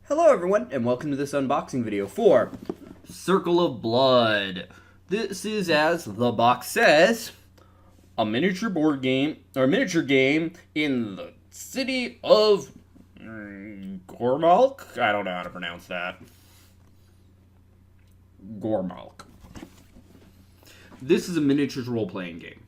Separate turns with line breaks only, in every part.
Hello everyone, and welcome to this unboxing video for Circle of Blood. This is, as the box says, a miniature board game, or miniature game in the city of Gormalk? I don't know how to pronounce that. Gormalk. This is a miniatures role-playing game.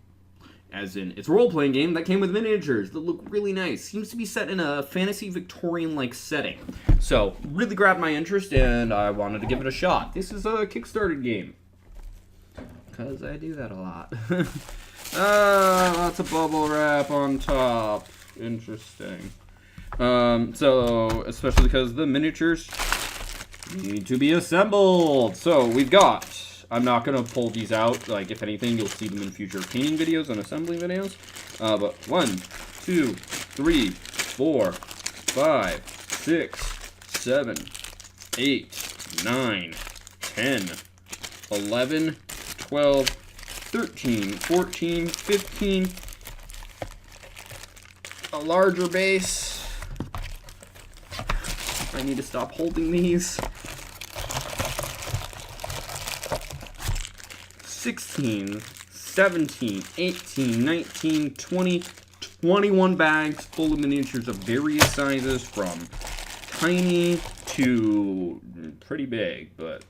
As in, it's a role-playing game that came with miniatures that look really nice. Seems to be set in a fantasy Victorian-like setting. So, really grabbed my interest, and I wanted to give it a shot. This is a Kickstarter game. Because I do that a lot. Lots of bubble wrap on top. Interesting. So, especially because the miniatures need to be assembled. So, we've got... I'm not going to pull these out. Like, if anything, you'll see them in future painting videos and assembly videos. But 1, 2, 3, 4, 5, 6, 7, 8, 9, 10, 11, 12, 13, 14, 15. A larger base. I need to stop holding these. 16, 17, 18, 19, 20, 21 bags full of miniatures of various sizes, from tiny to pretty big, but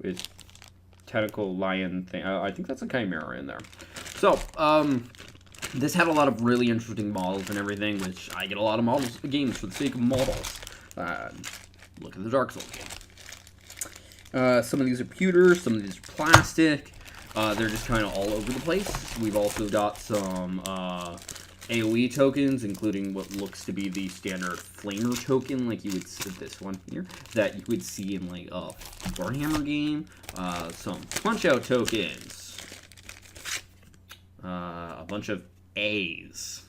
with tentacle lion thing. I think that's a chimera in there. So, this had a lot of really interesting models and everything, which I get a lot of models games for the sake of models. Look at the Dark Souls game. Some of these are pewter, some of these are plastic. They're just kind of all over the place. We've also got some AoE tokens, including what looks to be the standard flamer token, like you would see this one here, that you would see in like a Warhammer game. Some punch-out tokens. A bunch of A's.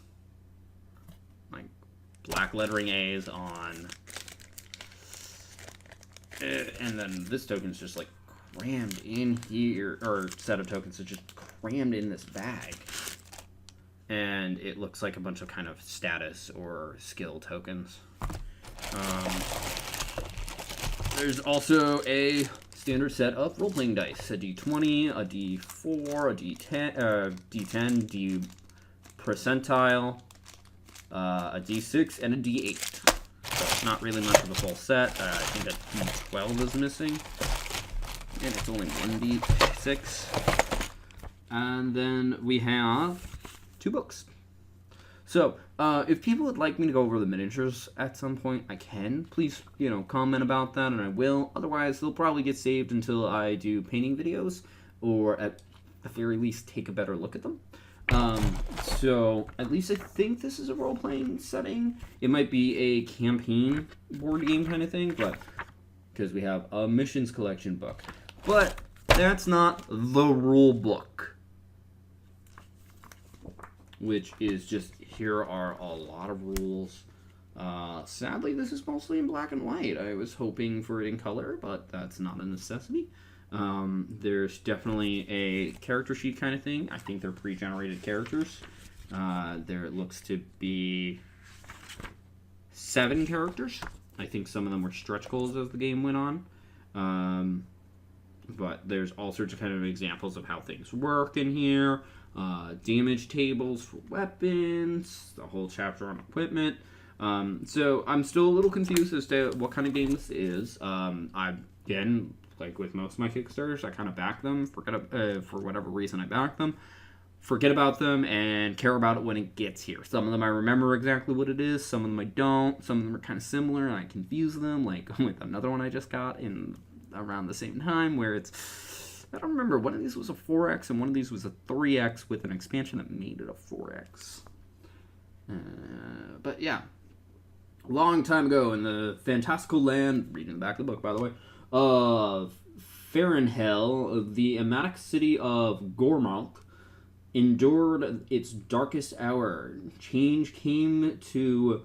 Like black lettering A's on... And then this token's just like crammed in here, or set of tokens are just crammed in this bag. And it looks like a bunch of kind of status or skill tokens. There's also a standard set of role-playing dice. A d20, a d4, a d10, d percentile, a d6, and a d8. So not really much of a full set. I think that D12 is missing. And it's only one D6. And then we have 2 books. So, if people would like me to go over the miniatures at some point, I can. Please, comment about that, and I will. Otherwise, they'll probably get saved until I do painting videos, or at the very least, take a better look at them. So, at least I think this is a role-playing setting. It might be a campaign board game kind of thing, but because we have a missions collection book. But that's not the rule book, which is just, here are a lot of rules. Sadly, this is mostly in black and white. I was hoping for it in color, but that's not a necessity. There's definitely a character sheet kind of thing. I think they're pre-generated characters. There looks to be 7 characters. I think some of them were stretch goals as the game went on. But there's all sorts of kind of examples of how things work in here. Damage tables for weapons, the whole chapter on equipment. So I'm still a little confused as to what kind of game this is. Again, like with most of my Kickstarters, I kind of back them, for whatever reason I back them, forget about them, and care about it when it gets here. Some of them I remember exactly what it is, some of them I don't, some of them are kind of similar, and I confuse them, like with another one I just got in around the same time, where it's, I don't remember, one of these was a 4X, and one of these was a 3X with an expansion that made it a 4X. But yeah, a long time ago in the fantastical land, reading the back of the book, by the way, of Farenhell, the Amatic city of Gormalk endured its darkest hour. Change came to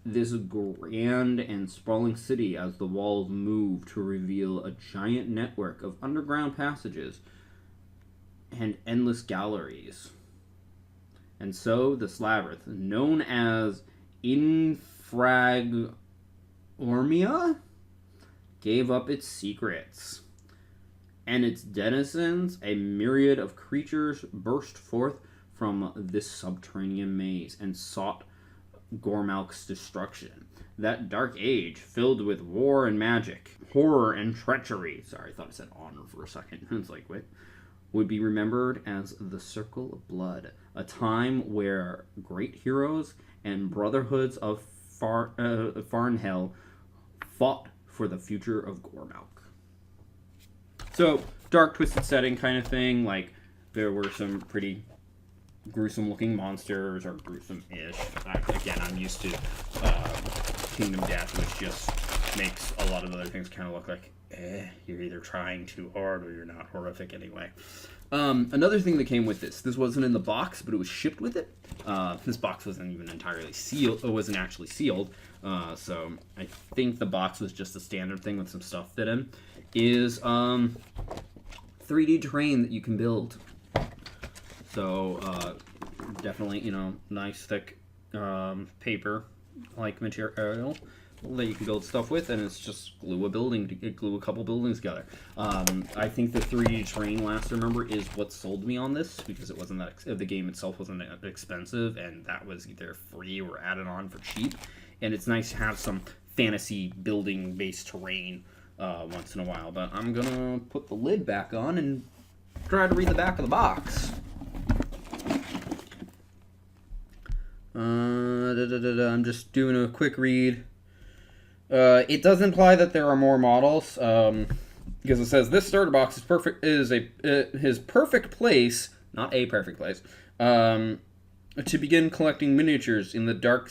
this grand and sprawling city as the walls moved to reveal a giant network of underground passages and endless galleries. And so this labyrinth, known as Infrag Ormia gave up its secrets, and its denizens, a myriad of creatures, burst forth from this subterranean maze and sought Gormalk's destruction. That dark age, filled with war and magic, horror and treachery. Sorry, I thought I said honor for a second. It's like, wait. Would be remembered as the Circle of Blood, a time where great heroes and brotherhoods of Farnhell fought for the future of Gormalk. So, dark, twisted setting kind of thing. Like, there were some pretty gruesome-looking monsters, or gruesome-ish. Again, I'm used to Kingdom Death, which just makes a lot of other things kind of look like, you're either trying too hard or you're not horrific anyway. Another thing that came with this wasn't in the box, but it was shipped with it. This box wasn't even entirely sealed. It wasn't actually sealed. So I think the box was just a standard thing with some stuff fit in. Is 3D terrain that you can build. So definitely, nice thick paper like material that you can build stuff with, and it's just glue a couple buildings together. I think the 3D terrain, last I remember, is what sold me on this, because it wasn't the game itself wasn't that expensive, and that was either free or added on for cheap. And it's nice to have some fantasy building based terrain once in a while. But I'm gonna put the lid back on and try to read the back of the box. I'm just doing a quick read. It does imply that there are more models, because it says this starter box is perfect. His perfect place, not a perfect place, to begin collecting miniatures in the dark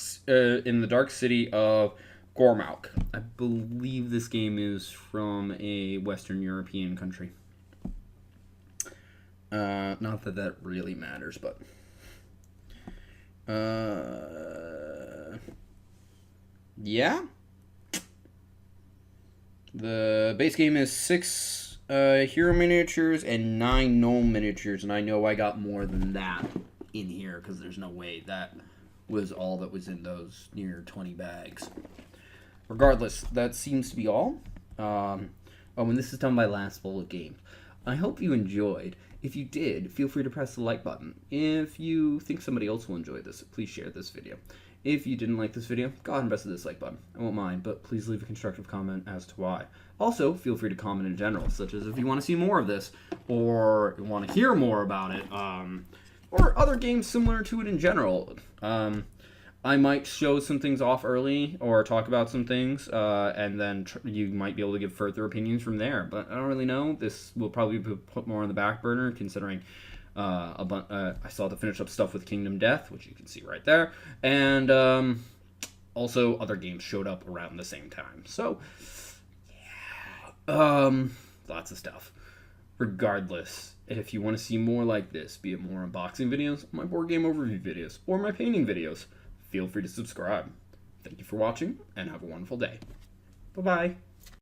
city of Gormalk. I believe this game is from a Western European country. Not that that really matters, but yeah. The base game is 6 hero miniatures and 9 gnome miniatures, and I know I got more than that in here, because there's no way that was all that was in those near 20 bags. Regardless, that seems to be all. And this is done by Last Bullet Games. I hope you enjoyed. If you did, feel free to press the like button. If you think somebody else will enjoy this, please share this video. If you didn't like this video, go ahead and press the dislike button. I won't mind, but please leave a constructive comment as to why. Also, feel free to comment in general, such as if you want to see more of this, or you want to hear more about it, or other games similar to it in general. I might show some things off early, or talk about some things, and then you might be able to give further opinions from there. But I don't really know. This will probably be put more on the back burner, considering I still have to finish up stuff with Kingdom Death, which you can see right there, and also other games showed up around the same time. So, yeah, lots of stuff. Regardless, if you want to see more like this, be it more unboxing videos, my board game overview videos, or my painting videos, feel free to subscribe. Thank you for watching, and have a wonderful day. Bye-bye.